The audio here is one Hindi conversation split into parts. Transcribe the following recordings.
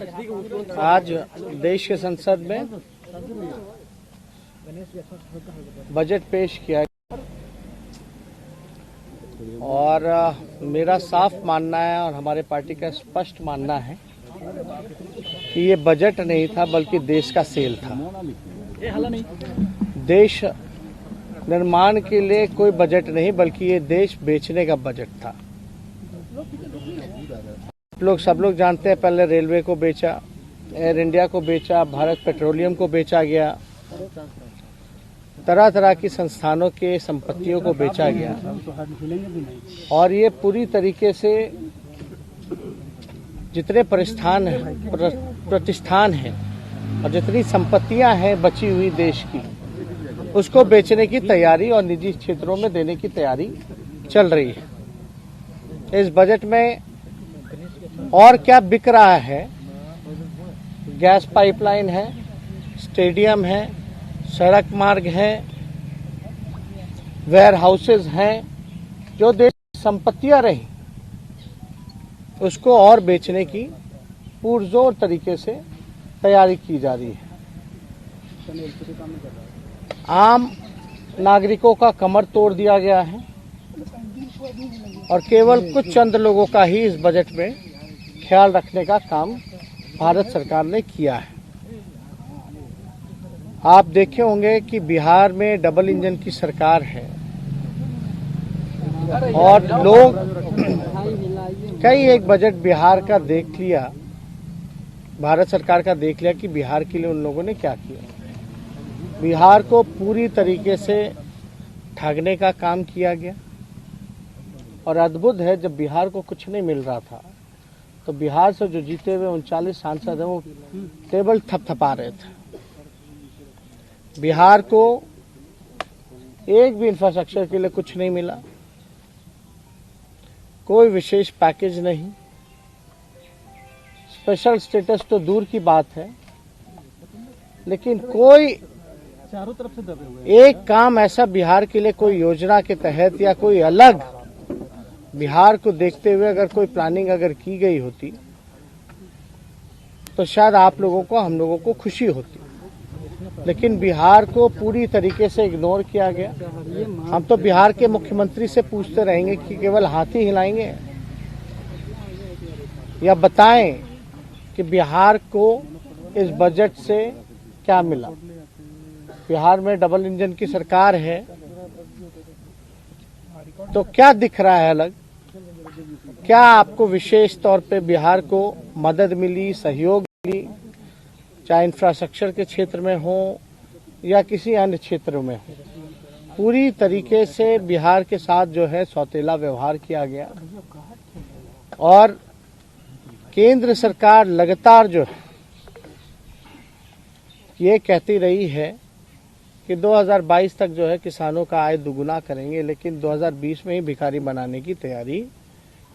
आज देश के संसद में बजट पेश किया और मेरा साफ मानना है और हमारे पार्टी का स्पष्ट मानना है कि ये बजट नहीं था बल्कि देश का सेल था। देश निर्माण के लिए कोई बजट नहीं बल्कि ये देश बेचने का बजट था। सब लोग जानते हैं, पहले रेलवे को बेचा, एयर इंडिया को बेचा, भारत पेट्रोलियम को बेचा गया, तरह तरह की संस्थानों के संपत्तियों को बेचा गया और ये पूरी तरीके से जितने प्रतिष्ठान हैं और जितनी संपत्तियां हैं बची हुई देश की, उसको बेचने की तैयारी और निजी क्षेत्रों में देने की तैयारी चल रही है। इस बजट में और क्या बिक रहा है? गैस पाइपलाइन है, स्टेडियम है, सड़क मार्ग है, वेयर हाउसेज हैं, जो देश की संपत्तियां रही उसको और बेचने की पुरजोर तरीके से तैयारी की जा रही है। आम नागरिकों का कमर तोड़ दिया गया है और केवल कुछ चंद लोगों का ही इस बजट में ख्याल रखने का काम भारत सरकार ने किया है। आप देखे होंगे कि बिहार में डबल इंजन की सरकार है और लोग कई एक बजट बिहार का देख लिया, भारत सरकार का देख लिया कि बिहार के लिए उन लोगों ने क्या किया। बिहार को पूरी तरीके से ठगने का काम किया गया और अद्भुत है, जब बिहार को कुछ नहीं मिल रहा था तो बिहार से जो जीते हुए 39 सांसद हैं वो टेबल थपथपा रहे थे। बिहार को एक भी इंफ्रास्ट्रक्चर के लिए कुछ नहीं मिला, कोई विशेष पैकेज नहीं, स्पेशल स्टेटस तो दूर की बात है, लेकिन कोई चारों तरफ से दबे हुए एक काम ऐसा बिहार के लिए कोई योजना के तहत या कोई अलग बिहार को देखते हुए अगर कोई प्लानिंग अगर की गई होती तो शायद आप लोगों को, हम लोगों को खुशी होती, लेकिन बिहार को पूरी तरीके से इग्नोर किया गया। हम तो बिहार के मुख्यमंत्री से पूछते रहेंगे कि केवल हाथ ही हिलाएंगे या बताएं कि बिहार को इस बजट से क्या मिला। बिहार में डबल इंजन की सरकार है तो क्या दिख रहा है अलग? क्या आपको विशेष तौर पे बिहार को मदद मिली, सहयोग मिली, चाहे इंफ्रास्ट्रक्चर के क्षेत्र में हो या किसी अन्य क्षेत्रों में हो? पूरी तरीके से बिहार के साथ जो है सौतेला व्यवहार किया गया और केंद्र सरकार लगातार जो है ये कहती रही है कि 2022 तक जो है किसानों का आय दुगुना करेंगे, लेकिन 2020 में ही भिखारी बनाने की तैयारी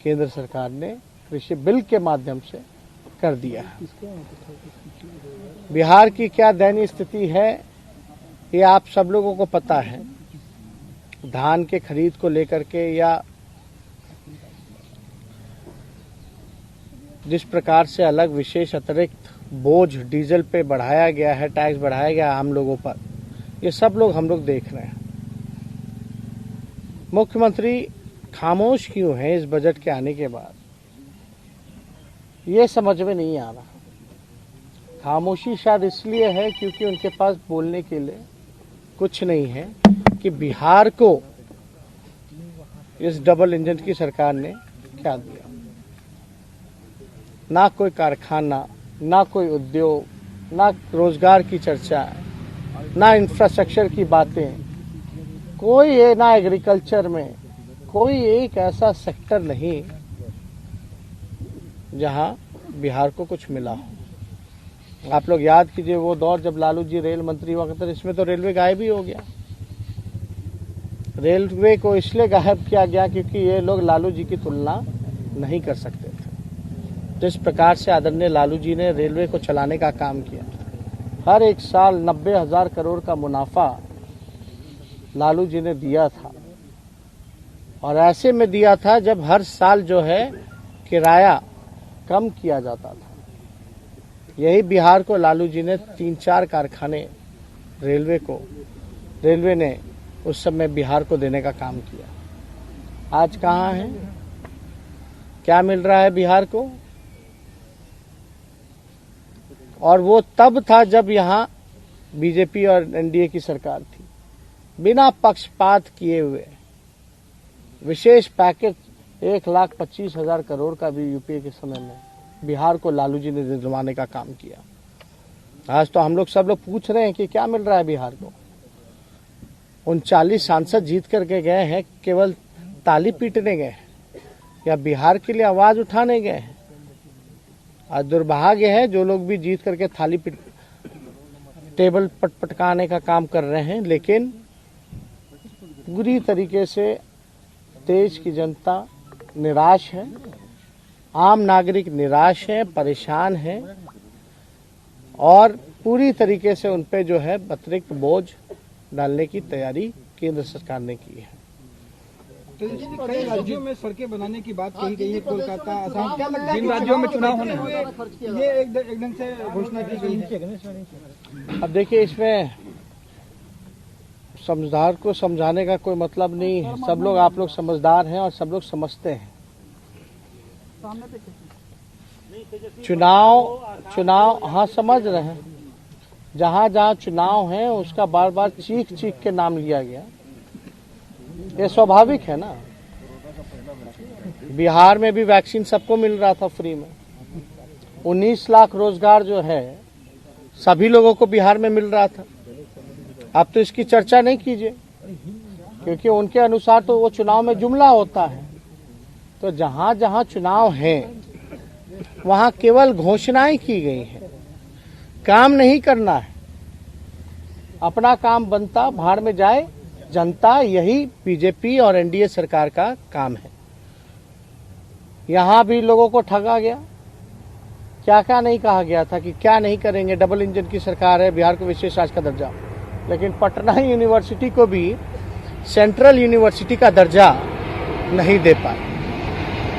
केंद्र सरकार ने कृषि बिल के माध्यम से कर दिया है। बिहार की क्या दयनीय स्थिति है ये आप सब लोगों को पता है। धान के खरीद को लेकर के या जिस प्रकार से अलग विशेष अतिरिक्त बोझ डीजल पे बढ़ाया गया है, टैक्स बढ़ाया गया आम लोगों पर, ये सब लोग हम लोग देख रहे हैं। मुख्यमंत्री खामोश क्यों है इस बजट के आने के बाद, ये समझ में नहीं आ रहा। खामोशी शायद इसलिए है क्योंकि उनके पास बोलने के लिए कुछ नहीं है कि बिहार को इस डबल इंजन की सरकार ने क्या दिया। ना कोई कारखाना, ना कोई उद्योग, ना रोजगार की चर्चा, ना इंफ्रास्ट्रक्चर की बातें, कोई ना एग्रीकल्चर में कोई एक ऐसा सेक्टर नहीं जहां बिहार को कुछ मिला हो। आप लोग याद कीजिए वो दौर जब लालू जी रेल मंत्री हुआ करते, इसमें तो रेलवे गायब ही हो गया। रेलवे को इसलिए गायब किया गया क्योंकि ये लोग लालू जी की तुलना नहीं कर सकते थे। जिस प्रकार से आदरणीय लालू जी ने रेलवे को चलाने का काम किया, हर एक साल 90,000 करोड़ का मुनाफा लालू जी ने दिया था और ऐसे में दिया था जब हर साल जो है किराया कम किया जाता था। यही बिहार को लालू जी ने 3-4 कारखाने रेलवे ने उस समय बिहार को देने का काम किया। आज कहाँ है, क्या मिल रहा है बिहार को? और वो तब था जब यहाँ बीजेपी और एनडीए की सरकार थी। बिना पक्षपात किए हुए विशेष पैकेज 1,25,000 करोड़ का भी यूपीए के समय में बिहार को लालू जी ने दिलवाने का काम किया। आज तो हम लोग सब लोग पूछ रहे हैं कि क्या मिल रहा है बिहार को। 39 सांसद जीत करके गए हैं, केवल ताली पीटने गए हैं या बिहार के लिए आवाज उठाने गए हैं? आज दुर्भाग्य है जो लोग भी जीत करके टेबल पटपटकाने का काम कर रहे हैं, लेकिन बुरी तरीके से देश की जनता निराश है, आम नागरिक निराश है, परेशान है और पूरी तरीके से उन पे जो है अतिरिक्त बोझ डालने की तैयारी केंद्र सरकार ने की है। तो कई राज्यों में सड़कें बनाने की बात कही गई है, कोलकाता, असम, जिन राज्यों में चुनाव होने हैं, ये एक ढंग से घोषणा की गई है। अब देखिए, इसमें समझदार को समझाने का कोई मतलब नहीं है। सब लोग, आप लोग समझदार हैं और सब लोग समझते हैं। चुनाव हाँ समझ रहे हैं, जहाँ जहाँ चुनाव है उसका बार बार चीख के नाम लिया गया, ये स्वाभाविक है ना। बिहार में भी वैक्सीन सबको मिल रहा था फ्री में। 19 लाख रोजगार जो है सभी लोगों को बिहार में मिल रहा था। अब तो इसकी चर्चा नहीं कीजिए, क्योंकि उनके अनुसार तो वो चुनाव में जुमला होता है। तो जहाँ जहाँ चुनाव है वहाँ केवल घोषणाएं की गई हैं, काम नहीं करना है। अपना काम बनता भाड़ में जाए जनता, यही बीजेपी और एनडीए सरकार का काम है। यहाँ भी लोगों को ठगा गया। क्या क्या नहीं कहा गया था कि क्या नहीं करेंगे, डबल इंजन की सरकार है, बिहार को विशेष राज्य का दर्जा, लेकिन पटना यूनिवर्सिटी को भी सेंट्रल यूनिवर्सिटी का दर्जा नहीं दे पाए।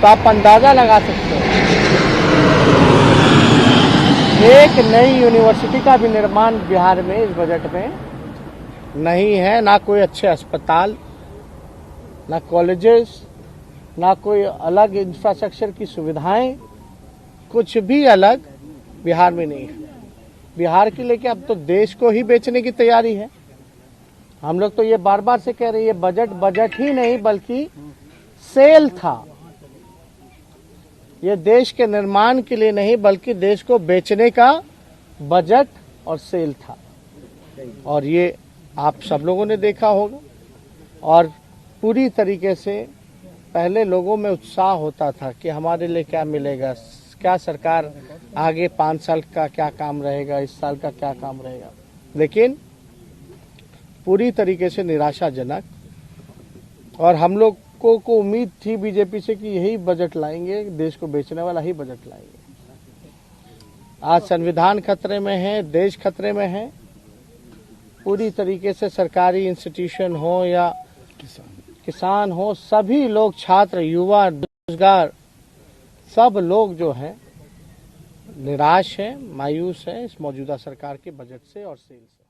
तो आप अंदाजा लगा सकते हो, एक नई यूनिवर्सिटी का भी निर्माण बिहार में इस बजट में नहीं है। ना कोई अच्छे अस्पताल, ना कॉलेजेस, ना कोई अलग इंफ्रास्ट्रक्चर की सुविधाएं, कुछ भी अलग बिहार में नहीं है। बिहार के लेके अब तो देश को ही बेचने की तैयारी है। हम लोग तो ये बार बार से कह रहे हैं, ये बजट ही नहीं बल्कि सेल था। ये देश के निर्माण के लिए नहीं बल्कि देश को बेचने का बजट और सेल था। और ये आप सब लोगों ने देखा होगा। और पूरी तरीके से पहले लोगों में उत्साह होता था कि हमारे लिए क्या मिलेगा, क्या सरकार आगे 5 साल का क्या काम रहेगा, इस साल का क्या काम रहेगा। लेकिन पूरी तरीके से निराशाजनक। और हम लोग को उम्मीद थी बीजेपी से कि यही बजट लाएंगे, देश को बेचने वाला ही बजट लाएंगे। आज संविधान खतरे में है, देश खतरे में है। पूरी तरीके से सरकारी इंस्टीट्यूशन हो या किसान हो, सभी लोग, छात्र, युवा, बेरोजगार, सब लोग जो है निराश है, मायूस है इस मौजूदा सरकार के बजट से और सेल से।